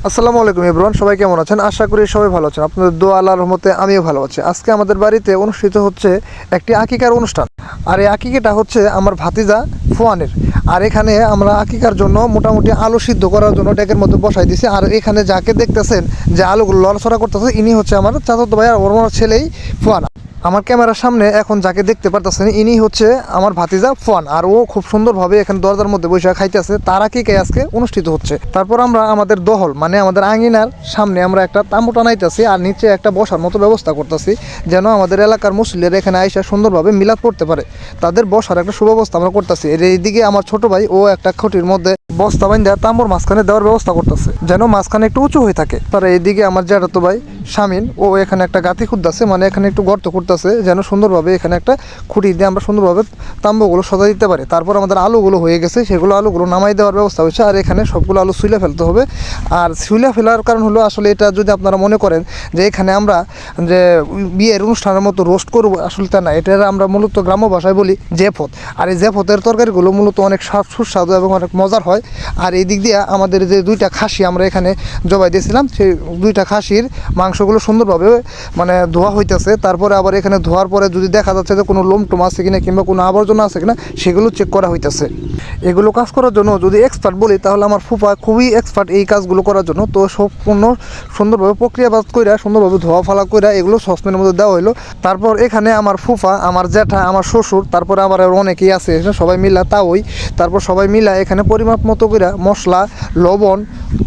আসসালামু আলাইকুম এভরিওয়ান, সবাই কেমন আছেন? আশা করি সবাই ভালো আছেন। আপনাদের দোয়া আল্লাহর রহমতে আমিও ভালো আছি। আজকে আমাদের বাড়িতে অনুষ্ঠিত হচ্ছে একটি আকিকার অনুষ্ঠান। আর এই আকিকাটা হচ্ছে আমার ভাতিজা ফুয়ানের। আর এখানে আমরা আকিকার জন্য মোটামুটি আলু সিদ্ধ করার জন্য ডেকের মধ্যে বসাই দিছি। আর এখানে যাকে দেখতেছেন যে আলুগুলো লড়াচড়া করতেছে, ইনি হচ্ছে আমার চাচাতো ভাই আর ওর ছেলেই ফুয়ানা। আমার ক্যামেরার সামনে এখন যাকে দেখতে পারতেছেন ইনি হচ্ছে আমার ভাতিজা ফুয়ান। আর ও খুব সুন্দরভাবে এখানে দরজার মধ্যে বসে খাইতেছে। তার আকিকা আজকে অনুষ্ঠিত হচ্ছে। তারপর আমরা আমাদের দহল মানে আমাদের আঙ্গিনার সামনে আমরা একটা তাঁবু টানাইতেছি আর নিচে একটা বসার মতো ব্যবস্থা করতেছি, যেন আমাদের এলাকার মুসল্লিরা এখানে আইসা সুন্দরভাবে মিলাদ পড়তে পারে। তাদের বসার একটা সুব্যবস্থা আমরা করতেছি। এর এইদিকে আমার ছোট ভাই ও একটা খুঁটির মধ্যে বস্তা বাইন্ধা তাম্বুর মাঝখানে দেওয়ার ব্যবস্থা করতেছে, যেন মাঝখানে একটু উঁচু হয়ে থাকে। তার এইদিকে আমার জ্যাঠাতো ভাই শামিন ও এখানে একটা গাঁথি খুঁড়তেছে, মানে এখানে একটু গর্ত করতেছে, যেন সুন্দরভাবে এখানে একটা খুঁটি দিয়ে আমরা সুন্দরভাবে তাম্বুগুলো সজা দিতে পারি। তারপর আমাদের আলুগুলো হয়ে গেছে, সেগুলো আলুগুলো নামাই দেওয়ার ব্যবস্থা হয়েছে। আর এখানে সবগুলো আলু ছুলে ফেলতে হবে। আর ছুলে ফেলার কারণ হলো আসলে এটা যদি আপনারা মনে করেন যে এখানে আমরা যে বিয়ের অনুষ্ঠানের মতো রোস্ট করবো, আসলে তা না। এটা আমরা মূলত গ্রাম্য ভাষায় বলি জেফত। আর এই জেফতের তরকারিগুলো মূলত অনেক সুস্বাদু এবং অনেক মজার হয়। আর এই দিক দিয়ে আমাদের যে দুইটা খাসি আমরা এখানে জবাই দিয়েছিলাম, সেই দুইটা খাসির মাংসগুলো সুন্দরভাবে মানে ধোয়া হইতেছে। তারপরে আবার এখানে ধোয়ার পরে যদি দেখা যাচ্ছে যে কোনো লোমটোম আছে কিনা কিংবা কোনো আবর্জনা আছে কিনা, সেগুলো চেক করা হইতেছে। এগুলো কাজ করার জন্য যদি এক্সপার্ট বলি তাহলে আমার ফুফা খুবই এক্সপার্ট এই কাজগুলো করার জন্য। তো সম্পূর্ণ সুন্দরভাবে প্রক্রিয়াবাদ করে সুন্দরভাবে ধোয়া ফালা করে এগুলো সসপ্যানের মধ্যে দেওয়া হইলো। তারপর এখানে আমার ফুফা, আমার জ্যাঠা, আমার শ্বশুর, তারপরে আবার অনেকেই আছে সবাই মিলা তাওই। তারপর সবাই মিলা এখানে পরিমাপ মতো করে মশলা, লবণ,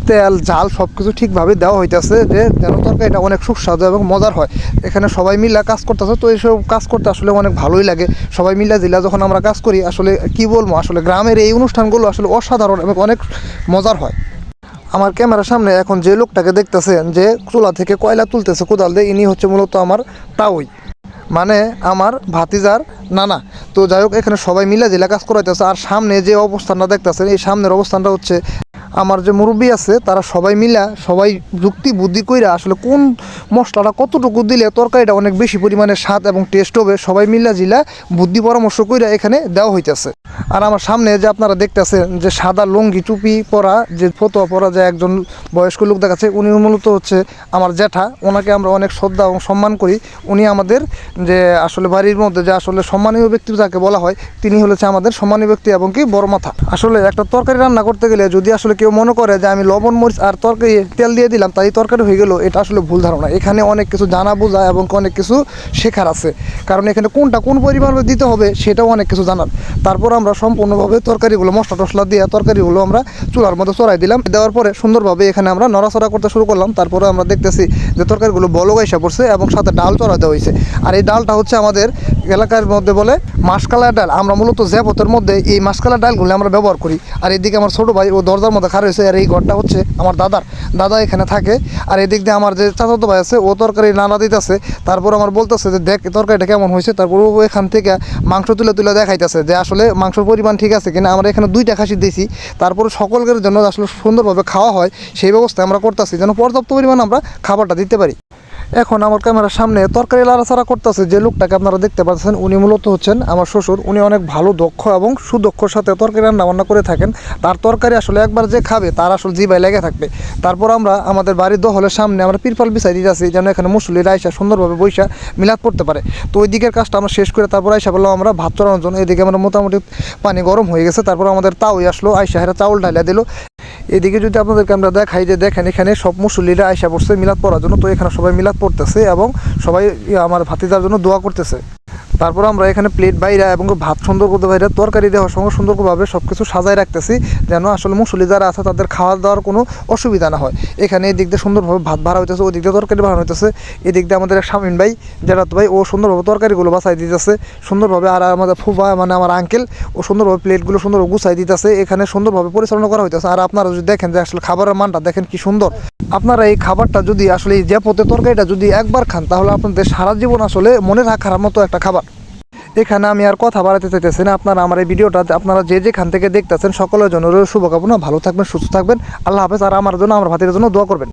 তেল, ঝাল সব কিছু ঠিকভাবে দেওয়া হইতেছে, যে যেন তরকারিটা অনেক সুস্বাদু এবং মজার হয়। এখানে সবাই মিলা কাজ করতেছে। তো এইসব কাজ করতে আসলে অনেক ভালোই লাগে। সবাই মিলা জিলা যখন আমরা কাজ করি, আসলে কি বলবো, আসলে গ্রামের এই অনুষ্ঠানগুলো আসলে অসাধারণ এবং অনেক মজার হয়। আমার ক্যামেরার সামনে এখন যে লোকটাকে দেখতেছেন যে চুলা থেকে কয়লা তুলতেছে কোদাল দিয়ে, ইনি হচ্ছে মূলত আমার তাওই, মানে আমার ভাতিজার নানা। তো যাই হোক, এখানে সবাই মিলে জেলা কাজ করাইতেছে। আর সামনে যে অবস্থানটা দেখতেছেন, এই সামনের অবস্থানটা হচ্ছে আমার যে মুরব্বী আছে, তারা সবাই মিলা সবাই যুক্তি বুদ্ধি কইরা আসলে কোন মশলাটা কতটুকু দিলে তরকারিটা অনেক বেশি পরিমাণে স্বাদ এবং টেস্ট হবে, সবাই মিলা জিলা বুদ্ধি পরামর্শ কইরা এখানে দেওয়া হইতেছে। আর আমার সামনে যে আপনারা দেখতেছেন যে সাদা লুঙ্গি টুপি পরা, যে ফতোয়া পরা যে একজন বয়স্ক লোক দেখাচ্ছে, উনি মূলত হচ্ছে আমার জ্যাঠা। ওনাকে আমরা অনেক শ্রদ্ধা এবং সম্মান করি। উনি আমাদের যে আসলে বাড়ির মধ্যে যে আসলে সম্মানীয় ব্যক্তি যাকে বলা হয়, তিনি হচ্ছে আমাদের সম্মানীয় ব্যক্তি এবং কি বড় মাথা। আসলে একটা তরকারি রান্না করতে গেলে যদি আসলে কেউ মনে করে যে আমি লবণ মরিচ আর তরকারি তেল দিয়ে দিলাম তাই তরকারি হয়ে গেল, এটা আসলে ভুল ধারণা। এখানে অনেক কিছু জানা বোঝা এবং অনেক কিছু শেখার আছে, কারণ এখানে কোনটা কোন পরিমাণে দিতে হবে সেটাও অনেক কিছু জানার। তারপর আমরা সম্পূর্ণভাবে তরকারিগুলো মশলা টশলা দিয়ে তরকারিগুলো আমরা চুলার মধ্যে চড়াই দিলাম। দেওয়ার পরে সুন্দরভাবে এখানে আমরা নড়াচড়া করতে শুরু করলাম। তারপরে আমরা দেখতেছি যে তরকারিগুলো বলক এসে পড়ছে এবং সাথে ডাল চড়া দেওয়া হয়েছে। আর এই ডালটা হচ্ছে আমাদের এলাকার মধ্যে বলে মাসকালার ডাল। আমরা মূলত জ্যাপতের মধ্যে এই মাসকালার ডালগুলো আমরা ব্যবহার করি। আর এদিকে আমার ছোটো ভাই ও দরজার মধ্যে খাড়া হয়েছে। আর এই ঘরটা হচ্ছে আমার দাদা এখানে থাকে। আর এদিক দিয়ে আমার যে চাচাতো ভাই আছে, ও তরকারি নানা দিতেছে। তারপর আমার বলতেছে যে দেখ তরকারিটা কেমন হয়েছে। তারপর ও এখান থেকে মাংস তুলে তুলে দেখাইতেছে যে আসলে মাংসের পরিমাণ ঠিক আছে কিনা। আমরা এখানে দুইটা খাসি দিয়েছি, তারপরে সকলের জন্য আসলে সুন্দরভাবে খাওয়া হয় সেই ব্যবস্থা আমরা করতেছি, যেন পর্যাপ্ত পরিমাণ আমরা খাবারটা দিতে পারি। এখন আমার ক্যামেরার সামনে তরকারি লাড়াচাড়া করতেছে যে লোকটাকে আপনারা দেখতে পাচ্ছেন, উনি মূলত হচ্ছেন আমার শ্বশুর। উনি অনেক ভালো দক্ষ এবং সুদক্ষর সাথে তরকারি রান্না করে থাকেন। তার তরকারি আসলে একবার যে খাবে তার আসলে জিভায় লেগে থাকবে। তারপর আমরা আমাদের বাড়ির দহলের সামনে আমরা তিরপাল বিছাই দিতেছি, যেন এখানে মুসল্লিরা আইসা সুন্দরভাবে বৈশা মিলাদ পড়তে পারে। তো ওই দিকের কাজটা আমরা শেষ করে তারপর আইসা বললাম আমরা ভাত চড়ানোর জন্য। এদিকে আমরা মোটামুটি পানি গরম হয়ে গেছে। তারপর আমাদের তাওই আসলো, আইসা হেরা চাউল ঢাইলা দিল। এদিকে যদি আপনাদেরকে আমরা দেখাই যে দেখেন এখানে সব মুসল্লিরা আইসা পড়ছে মিলাদ পড়ার জন্য। তো এখানে সবাই মিলাদ পড়তেছে এবং সবাই আমার ভাতিজার জন্য দোয়া করতেছে। তারপর আমরা এখানে প্লেট বাইরা এবং ভাত সুন্দর করে বাইরে তরকারি দেওয়ার সঙ্গে সুন্দরভাবে সব কিছু সাজায় রাখতেছি, যেন আসলে মুসল্লি যারা আছে তাদের খাওয়া দাওয়ার কোনো অসুবিধা না হয়। এখানে এই দিক দিয়ে সুন্দরভাবে ভাত ভাড়া হইতেছে, ওই দিক দিয়ে তরকারি ভাড়া হইতেছে। এদিক দিয়ে আমাদের শামিন ভাই জেরাত ভাই ও সুন্দরভাবে তরকারিগুলো বাছাই দিতেছে সুন্দরভাবে। আর আমাদের ফুফা মানে আমার আঙ্কেল ও সুন্দরভাবে প্লেটগুলো সুন্দরভাবে গুছাই দিতেছে। এখানে সুন্দরভাবে পরিচালনা করা হইতেছে। আর আপনারা যদি দেখেন যে আসলে খাবারের মানটা দেখেন কি সুন্দর। আপনারা এই খাবারটা যদি আসলে এই জ্যাপতে তরকারিটা যদি একবার খান, তাহলে আপনাদের সারা জীবন আসলে মনে রাখার মতো একটা খাবার। এখানে আমি আর কথা বাড়াতে চাইতেছি না। আপনারা আমার এই ভিডিওটা আপনারা যে যেখান থেকে দেখতেছেন সকলের জন্য শুভকামনা। ভালো থাকবেন, সুস্থ থাকবেন। আল্লাহ হাফেজ। আর আমার জন্য, আমার ভাতির জন্য দোয়া করবেন।